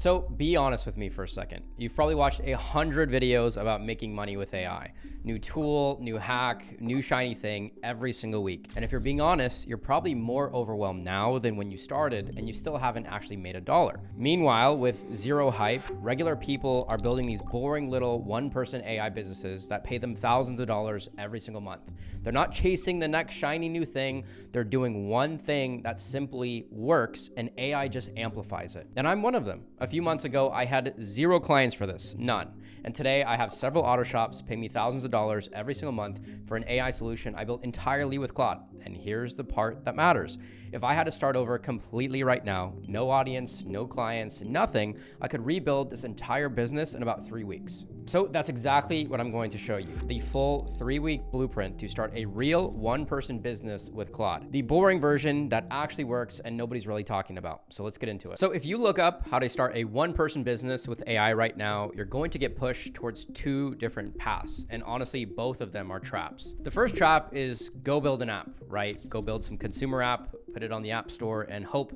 So be honest with me for a second. You've probably watched 100 videos about making money with AI. New tool, new hack, new shiny thing every single week. And if you're being honest, you're probably more overwhelmed now than when you started and you still haven't actually made $1. Meanwhile, with zero hype, regular people are building these boring little one-person AI businesses that pay them thousands of dollars every single month. They're not chasing the next shiny new thing. They're doing one thing that simply works and AI just amplifies it. And I'm one of them. A few months ago, I had 0 clients for this, none. And today I have several auto shops pay me thousands of dollars every single month for an AI solution I built entirely with Claude. And here's the part that matters. If I had to start over completely right now, no audience, no clients, nothing, I could rebuild this entire business in about 3 weeks. So that's exactly what I'm going to show you. The full 3-week blueprint to start a real one-person business with Claude. The boring version that actually works and nobody's really talking about. So let's get into it. So if you look up how to start a one-person business with AI right now, you're going to get pushed towards 2 different paths. And honestly, both of them are traps. The first trap is go build an app, right? Go build some consumer app, put it on the App Store and hope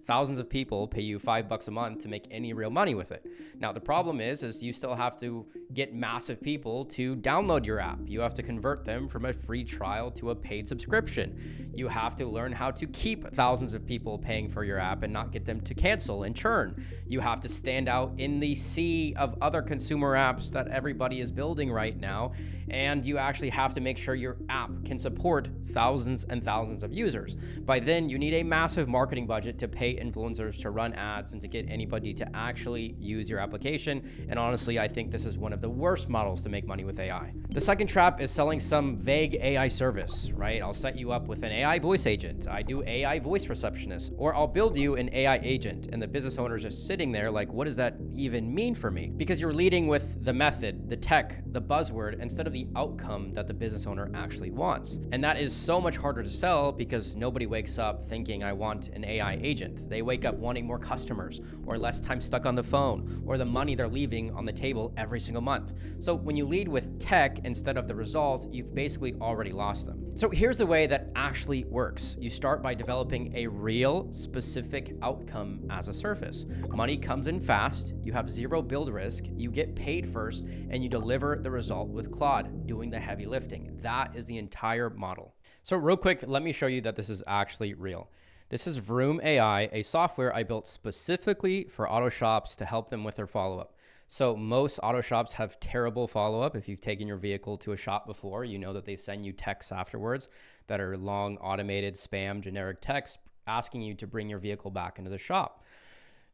thousands of people pay you $5 a month to make any real money with it. Now, the problem is you still have to get massive people to download your app. You have to convert them from a free trial to a paid subscription. You have to learn how to keep thousands of people paying for your app and not get them to cancel and churn. You have to stand out in the sea of other consumer apps that everybody is building right now. And you actually have to make sure your app can support thousands and thousands of users. By then, you need a massive marketing budget to pay influencers to run ads and to get anybody to actually use your application. And honestly, I think this is one of the worst models to make money with AI. The second trap is selling some vague AI service, right? I'll set you up with an AI voice agent. I do AI voice receptionist, or I'll build you an AI agent. And the business owner is just sitting there like, what does that even mean for me? Because you're leading with the method, the tech, the buzzword, instead of the outcome that the business owner actually wants. And that is so much harder to sell because nobody wakes up thinking I want an AI agent. They wake up wanting more customers or less time stuck on the phone or the money they're leaving on the table every single month. So when you lead with tech instead of the result, you've basically already lost them. So here's the way that actually works. You start by developing a real specific outcome as a service. Money comes in fast, you have zero build risk, you get paid first, and you deliver the result with Claude doing the heavy lifting. That is the entire model. So real quick, let me show you that this is actually real. This is Vroom AI, a software I built specifically for auto shops to help them with their follow-up. So most auto shops have terrible follow-up. If you've taken your vehicle to a shop before, you know that they send you texts afterwards that are long, automated, spam, generic texts asking you to bring your vehicle back into the shop.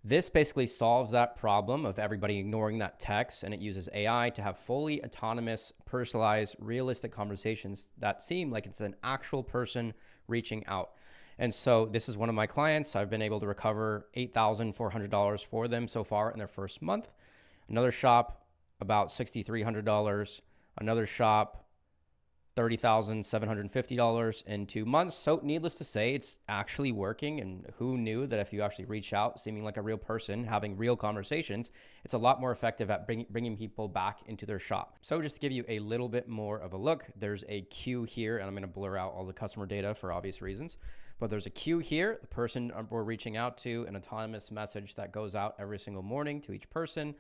This basically solves that problem of everybody ignoring that text, and it uses AI to have fully autonomous, personalized, realistic conversations that seem like it's an actual person reaching out. And so this is one of my clients. I've been able to recover $8,400 for them so far in their first month. Another shop, about $6,300. Another shop, $30,750 in 2 months. So needless to say, it's actually working. And who knew that if you actually reach out, seeming like a real person, having real conversations, it's a lot more effective at bringing people back into their shop. So just to give you a little bit more of a look, there's a queue here, and I'm going to blur out all the customer data for obvious reasons. But there's a queue here, the person we're reaching out to, an autonomous message that goes out every single morning to each person,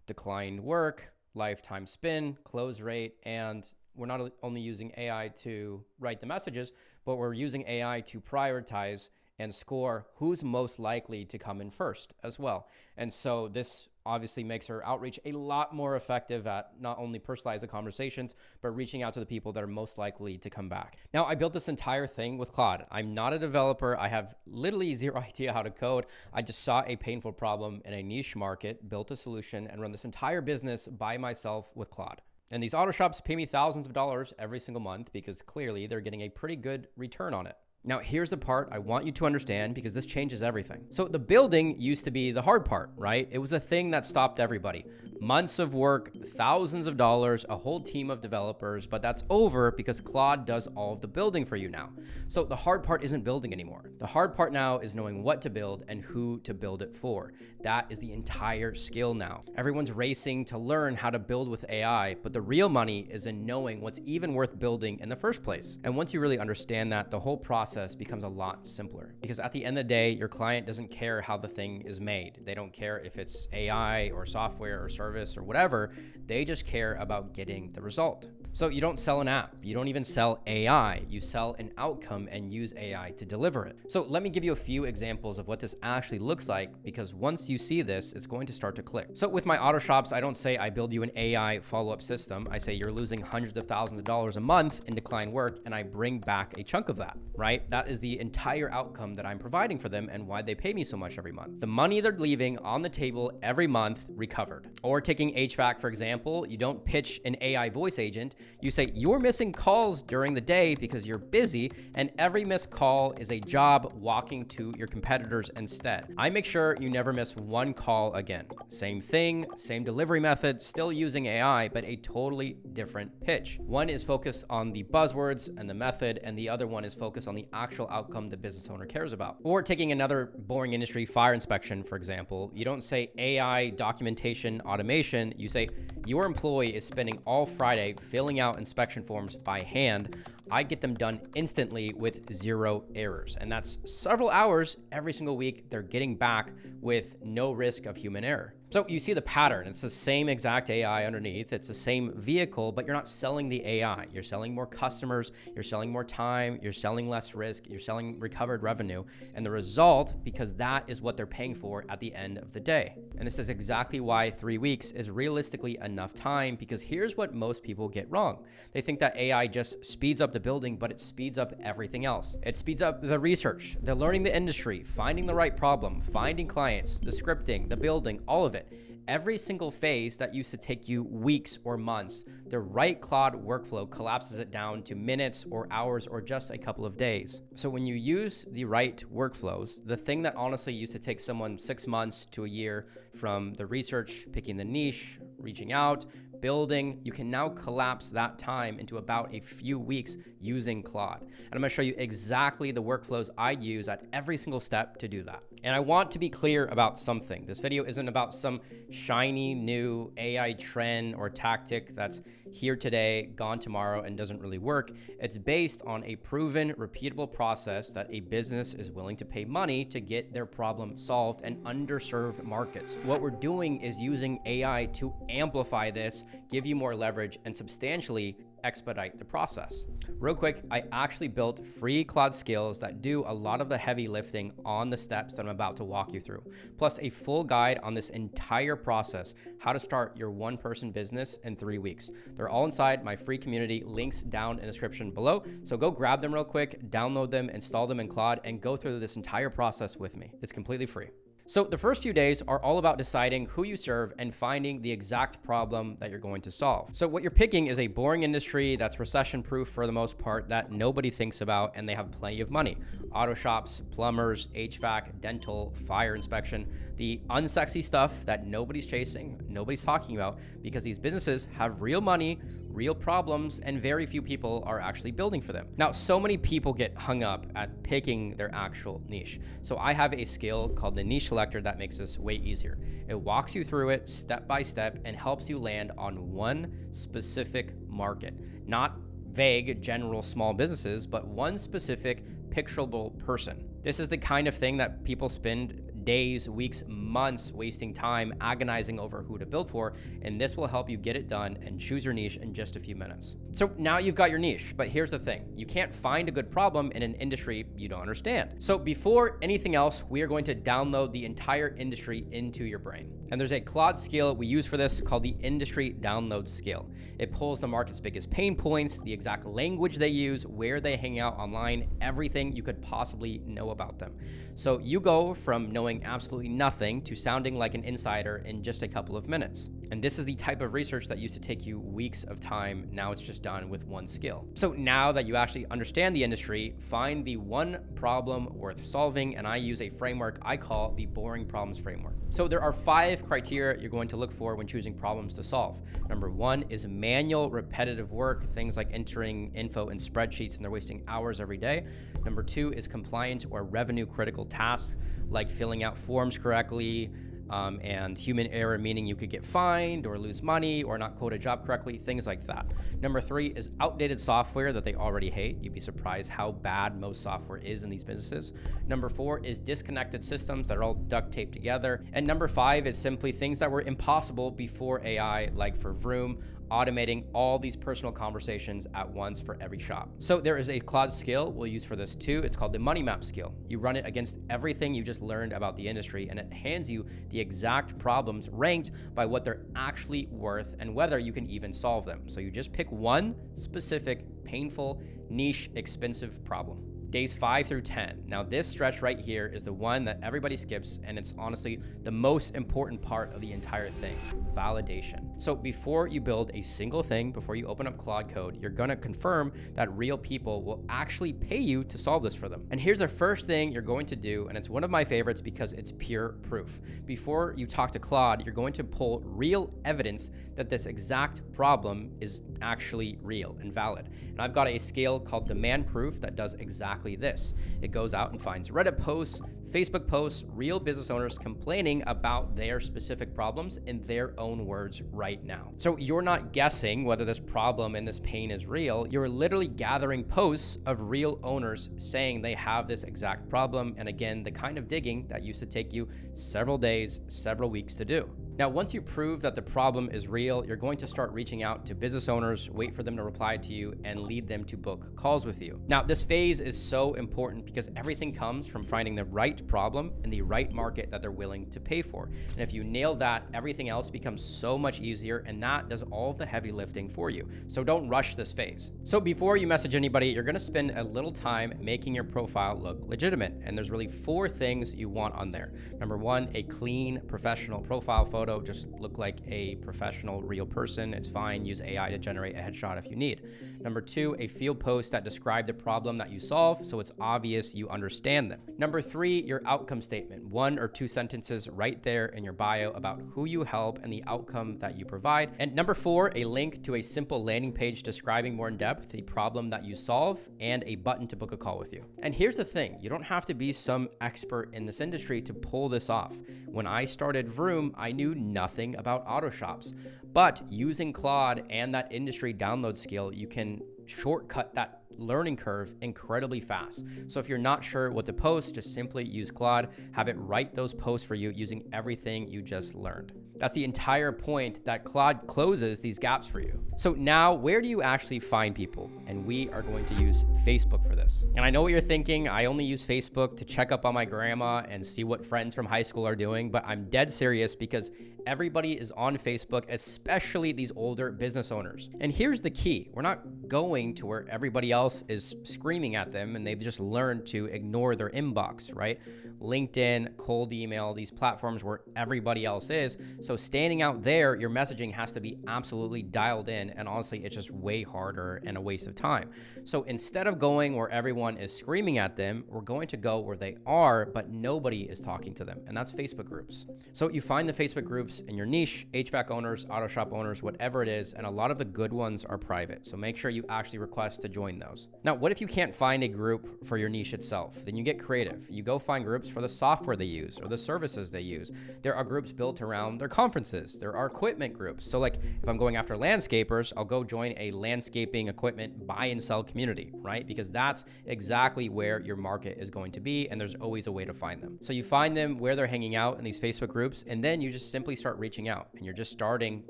declined work, lifetime spin, close rate, and we're not only using AI to write the messages, but we're using AI to prioritize and score who's most likely to come in first as well. And so this obviously makes our outreach a lot more effective at not only personalizing the conversations, but reaching out to the people that are most likely to come back. Now, I built this entire thing with Claude. I'm not a developer. I have literally zero idea how to code. I just saw a painful problem in a niche market, built a solution, and run this entire business by myself with Claude. And these auto shops pay me thousands of dollars every single month because clearly they're getting a pretty good return on it. Now, here's the part I want you to understand because this changes everything. So the building used to be the hard part, right? It was a thing that stopped everybody. Months of work, thousands of dollars, a whole team of developers, but that's over because Claude does all of the building for you now. So the hard part isn't building anymore. The hard part now is knowing what to build and who to build it for. That is the entire skill now. Everyone's racing to learn how to build with AI, but the real money is in knowing what's even worth building in the first place. And once you really understand that, the whole process process becomes a lot simpler, because at the end of the day, your client doesn't care how the thing is made. They don't care if it's AI or software or service or whatever. They just care about getting the result. So you don't sell an app. You don't even sell AI. You sell an outcome and use AI to deliver it. So let me give you a few examples of what this actually looks like, because once you see this, it's going to start to click. So with my auto shops, I don't say I build you an AI follow-up system. I say you're losing hundreds of thousands of dollars a month in declined work, and I bring back a chunk of that, right? That is the entire outcome that I'm providing for them and why they pay me so much every month. The money they're leaving on the table every month recovered. Or taking HVAC, for example, you don't pitch an AI voice agent. You say you're missing calls during the day because you're busy, and every missed call is a job walking to your competitors instead. I make sure you never miss one call again. Same thing, same delivery method, still using AI, but a totally different pitch. One is focused on the buzzwords and the method, and the other one is focused on the actual outcome the business owner cares about. Or taking another boring industry, fire inspection, for example, you don't say AI documentation automation, you say your employee is spending all Friday filling out inspection forms by hand. I get them done instantly with 0 errors. And that's several hours every single week they're getting back with no risk of human error. So you see the pattern. It's the same exact AI underneath. It's the same vehicle, but you're not selling the AI. You're selling more customers. You're selling more time. You're selling less risk. You're selling recovered revenue. And the result, because that is what they're paying for at the end of the day. And this is exactly why 3 weeks is realistically enough time, because here's what most people get wrong. They think that AI just speeds up the building, but it speeds up everything else. It speeds up the research, the learning the industry, finding the right problem, finding clients, the scripting, the building, all of it. Every single phase that used to take you weeks or months, the right Claude workflow collapses it down to minutes or hours or just a couple of days. So when you use the right workflows, the thing that honestly used to take someone 6 months to a year, from the research, picking the niche, reaching out, building, you can now collapse that time into about a few weeks using Claude. And I'm gonna show you exactly the workflows I use at every single step to do that. And I want to be clear about something. This video isn't about some shiny new AI trend or tactic that's here today, gone tomorrow, and doesn't really work. It's based on a proven, repeatable process that a business is willing to pay money to get their problem solved in underserved markets. What we're doing is using AI to amplify this, give you more leverage, and substantially expedite the process. Real quick, I actually built free Claude skills that do a lot of the heavy lifting on the steps that I'm about to walk you through, plus a full guide on this entire process, how to start your one-person business in 3 weeks. They're all inside my free community, links down in the description below. So go grab them real quick, download them, install them in Claude, and go through this entire process with me. It's completely free. So the first few days are all about deciding who you serve and finding the exact problem that you're going to solve. So what you're picking is a boring industry that's recession-proof for the most part, that nobody thinks about, and they have plenty of money. Auto shops, plumbers, HVAC, dental, fire inspection, the unsexy stuff that nobody's chasing, nobody's talking about, because these businesses have real money, real problems, and very few people are actually building for them. Now, so many people get hung up at picking their actual niche. So I have a skill called the niche selector that makes this way easier. It walks you through it step by step and helps you land on one specific market, not vague general small businesses, but one specific picturable person. This is the kind of thing that people spend days, weeks, months wasting time agonizing over who to build for, and this will help you get it done and choose your niche in just a few minutes. So now you've got your niche, but here's the thing. You can't find a good problem in an industry you don't understand. So before anything else, we are going to download the entire industry into your brain. And there's a Claude skill we use for this called the industry download skill. It pulls the market's biggest pain points, the exact language they use, where they hang out online, everything you could possibly know about them. So you go from knowing absolutely nothing to sounding like an insider in just a couple of minutes. And this is the type of research that used to take you weeks of time. Now it's just done with one skill. So now that you actually understand the industry, find the one problem worth solving. And I use a framework I call the boring problems framework. So there are 5 criteria you're going to look for when choosing problems to solve. Number 1 is manual repetitive work, things like entering info in spreadsheets, and they're wasting hours every day. Number 2 is compliance or revenue critical tasks, like filling out forms correctly, and human error, meaning you could get fined or lose money or not code a job correctly, things like that. Number 3 is outdated software that they already hate. You'd be surprised how bad most software is in these businesses. Number 4 is disconnected systems that are all duct taped together. And number 5 is simply things that were impossible before AI, like for Vroom, automating all these personal conversations at once for every shop. So there is a Claude skill we'll use for this too. It's called the money map skill. You run it against everything you just learned about the industry, and it hands you the exact problems ranked by what they're actually worth and whether you can even solve them. So you just pick one specific, painful, niche, expensive problem. Days 5 through 10. Now this stretch right here is the one that everybody skips, and it's honestly the most important part of the entire thing, validation. So before you build a single thing, before you open up Claude Code, you're gonna confirm that real people will actually pay you to solve this for them. And here's the first thing you're going to do, and it's one of my favorites because it's pure proof. Before you talk to Claude, you're going to pull real evidence that this exact problem is actually real and valid. And I've got a scale called demand proof that does exactly this. It goes out and finds Reddit posts, Facebook posts, real business owners complaining about their specific problems in their own words right now. So you're not guessing whether this problem and this pain is real. You're literally gathering posts of real owners saying they have this exact problem. And again, the kind of digging that used to take you several days, several weeks to do. Now, once you prove that the problem is real, you're going to start reaching out to business owners, wait for them to reply to you, and lead them to book calls with you. Now, this phase is so important because everything comes from finding the right problem and the right market that they're willing to pay for. And if you nail that, everything else becomes so much easier, and that does all of the heavy lifting for you. So don't rush this phase. So before you message anybody, you're going to spend a little time making your profile look legitimate. And there's really 4 things you want on there. Number 1, a clean, professional profile photo. Just look like a professional, real person. It's fine. Use AI to generate a headshot if you need. Number 2, a field post that describe the problem that you solve, so it's obvious you understand them. Number 3, your outcome statement. 1 or 2 sentences right there in your bio about who you help and the outcome that you provide. And number 4, a link to a simple landing page describing more in depth the problem that you solve and a button to book a call with you. And here's the thing, you don't have to be some expert in this industry to pull this off. When I started Vroom, I knew nothing about auto shops, but using Claude and that industry download skill, you can shortcut that learning curve incredibly fast. So if you're not sure what to post, just simply use Claude, have it write those posts for you using everything you just learned. That's the entire point, that Claude closes these gaps for you. So now, where do you actually find people? And we are going to use Facebook for this. And I know what you're thinking, I only use Facebook to check up on my grandma and see what friends from high school are doing, but I'm dead serious because everybody is on Facebook, especially these older business owners. And here's the key, we're not going to where everybody else is screaming at them and they've just learned to ignore their inbox, right? LinkedIn, cold email, these platforms where everybody else is. So standing out there, your messaging has to be absolutely dialed in, and honestly, it's just way harder and a waste of time. So instead of going where everyone is screaming at them, we're going to go where they are, but nobody is talking to them, and that's Facebook groups. So you find the Facebook groups in your niche, HVAC owners, auto shop owners, whatever it is, and a lot of the good ones are private. So make sure you actually request to join those. Now, what if you can't find a group for your niche itself? Then you get creative. You go find groups for the software they use or the services they use. There are groups built around their conferences. There are equipment groups. So like if I'm going after landscapers, I'll go join a landscaping equipment buy and sell community, right? Because that's exactly where your market is going to be, and there's always a way to find them. So you find them where they're hanging out in these Facebook groups, and then you just simply start reaching out, and you're just starting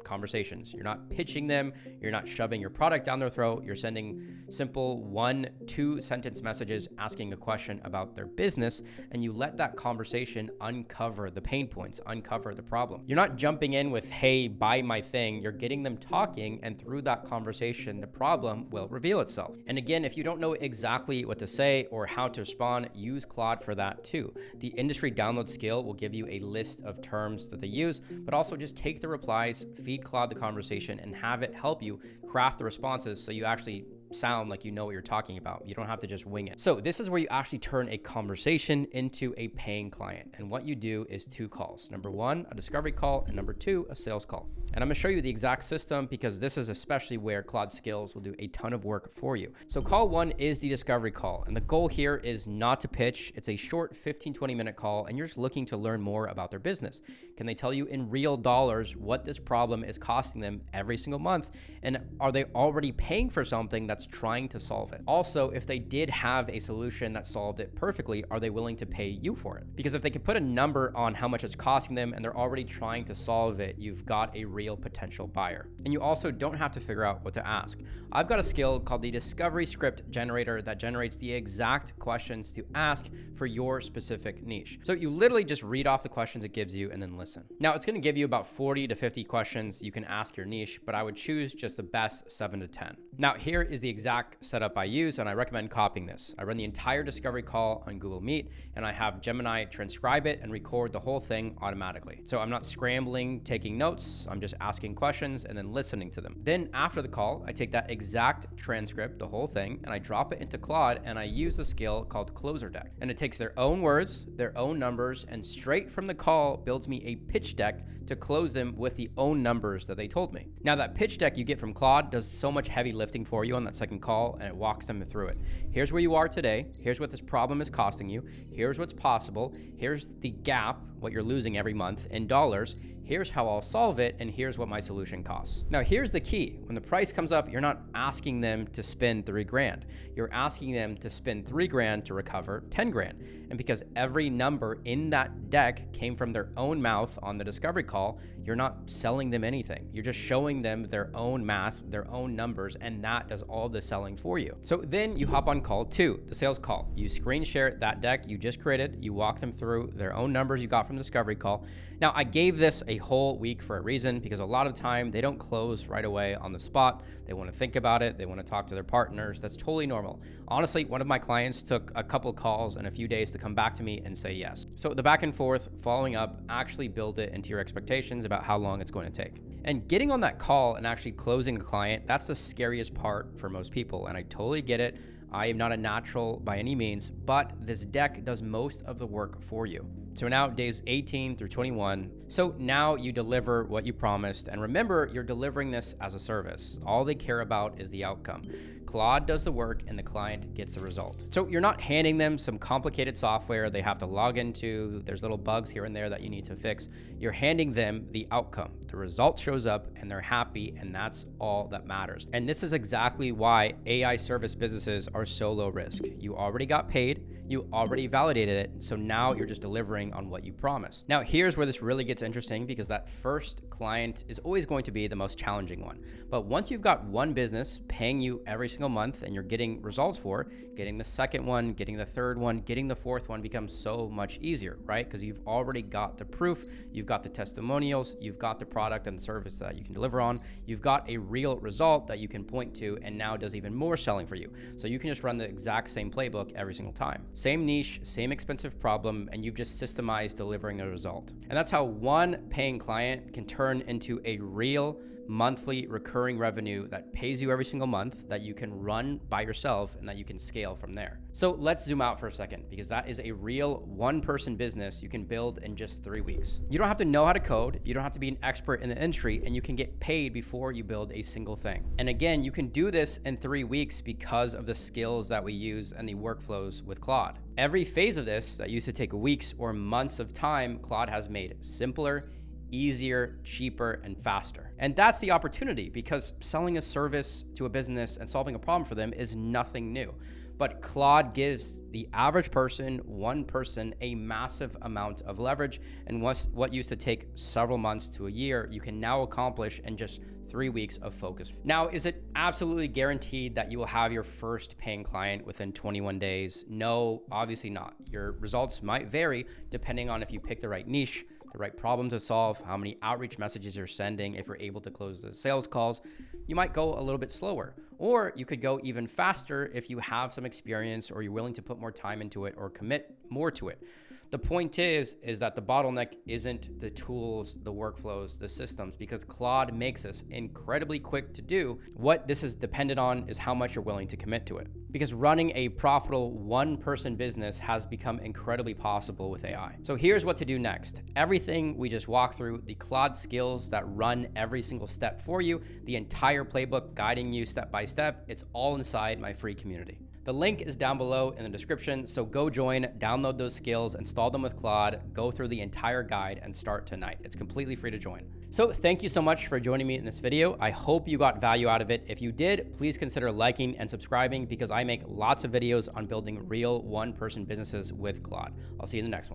conversations. You're not pitching them. You're not shoving your product down their throat. You're sending simple 1-2 sentence messages asking a question about their business, and you let that conversation uncover the pain points, uncover the problem. You're not jumping in with, hey, buy my thing. You're getting them talking, and through that conversation, the problem will reveal itself. And again, if you don't know exactly what to say or how to respond, use Claude for that too. The industry download skill will give you a list of terms that they use, but also just take the replies, feed Claude the conversation, and have it help you craft the responses so you actually sound like you know what you're talking about. You don't have to just wing it. So this is where you actually turn a conversation into a paying client. And what you do is 2 calls. Number 1, a discovery call, and number 2, a sales call. And I'm gonna show you the exact system because this is especially where Claude Skills will do a ton of work for you. So call 1 is the discovery call. And the goal here is not to pitch. It's a short 15-20 minute call and you're just looking to learn more about their business. Can they tell you in real dollars what this problem is costing them every single month? And are they already paying for something that's trying to solve it? Also, if they did have a solution that solved it perfectly, are they willing to pay you for it? Because if they can put a number on how much it's costing them and they're already trying to solve it, you've got a real potential buyer. And you also don't have to figure out what to ask. I've got a skill called the Discovery Script Generator that generates the exact questions to ask for your specific niche. So you literally just read off the questions it gives you and then listen. Now it's going to give you about 40 to 50 questions you can ask your niche, but I would choose just the best 7 to 10. Now here is the exact setup I use and I recommend copying this. I run the entire discovery call on Google Meet and I have Gemini transcribe it and record the whole thing automatically. So I'm not scrambling, taking notes. I'm just asking questions and then listening to them. Then after the call, I take that exact transcript, the whole thing, and I drop it into Claude and I use a skill called Closer Deck. And it takes their own words, their own numbers, and straight from the call builds me a pitch deck to close them with the own numbers that they told me. Now that pitch deck you get from Claude does so much heavy lifting for you on that second call and it walks them through it. Here's where you are today. Here's what this problem is costing you. Here's what's possible. Here's the gap, what you're losing every month in dollars. Here's how I'll solve it, and here's what my solution costs. Now, here's the key. When the price comes up, you're not asking them to spend 3 grand. You're asking them to spend 3 grand to recover 10 grand. And because every number in that deck came from their own mouth on the discovery call, you're not selling them anything. You're just showing them their own math, their own numbers, and that does all the selling for you. So then you hop on call 2, the sales call. You screen share that deck you just created. You walk them through their own numbers you got from the discovery call. Now, I gave this a whole week for a reason because a lot of time they don't close right away on the spot. They want to think about it. They want to talk to their partners. That's totally normal. Honestly, one of my clients took a couple calls and a few days to come back to me and say yes. So the back and forth, following up, actually build it into your expectations about how long it's going to take. And getting on that call and actually closing a client, that's the scariest part for most people. And I totally get it. I am not a natural by any means, but this deck does most of the work for you. So now days 18 through 21. So now you deliver what you promised. And remember, you're delivering this as a service. All they care about is the outcome. Claude does the work and the client gets the result. So you're not handing them some complicated software they have to log into. There's little bugs here and there that you need to fix. You're handing them the outcome. The result shows up and they're happy, and that's all that matters. And this is exactly why AI service businesses are so low risk. You already got paid. You already validated it, so now you're just delivering on what you promised. Now, here's where this really gets interesting because that first client is always going to be the most challenging one. But once you've got one business paying you every single month and you're getting results for, getting the second one, getting the third one, getting the fourth one becomes so much easier, right? Because you've already got the proof, you've got the testimonials, you've got the product and the service that you can deliver on, you've got a real result that you can point to and now does even more selling for you. So you can just run the exact same playbook every single time. Same niche, same expensive problem, and you've just systemized delivering a result. And that's how one paying client can turn into a real monthly recurring revenue that pays you every single month, that you can run by yourself and that you can scale from there. So let's zoom out for a second because that is a real one-person business you can build in just 3 weeks. You don't have to know how to code, you don't have to be an expert in the industry, and you can get paid before you build a single thing. And again, you can do this in 3 weeks because of the skills that we use and the workflows with Claude. Every phase of this that used to take weeks or months of time, Claude has made simpler, easier, cheaper, and faster. And that's the opportunity because selling a service to a business and solving a problem for them is nothing new. But Claude gives the average person, one person, a massive amount of leverage. And what used to take several months to a year, you can now accomplish in just 3 weeks of focus. Now, is it absolutely guaranteed that you will have your first paying client within 21 days? No, obviously not. Your results might vary depending on if you pick the right niche, the right problem to solve, how many outreach messages you're sending, if you're able to close the sales calls. You might go a little bit slower, or you could go even faster if you have some experience or you're willing to put more time into it or commit more to it. The point is that the bottleneck isn't the tools, the workflows, the systems, because Claude makes us incredibly quick to do. What this is dependent on is how much you're willing to commit to it. Because running a profitable one-person business has become incredibly possible with AI. So here's what to do next. Everything we just walked through, the Claude skills that run every single step for you, the entire playbook guiding you step by step, it's all inside my free community. The link is down below in the description, so go join, download those skills, install them with Claude, go through the entire guide, and start tonight. It's completely free to join. So thank you so much for joining me in this video. I hope you got value out of it. If you did, please consider liking and subscribing because I make lots of videos on building real one-person businesses with Claude. I'll see you in the next one.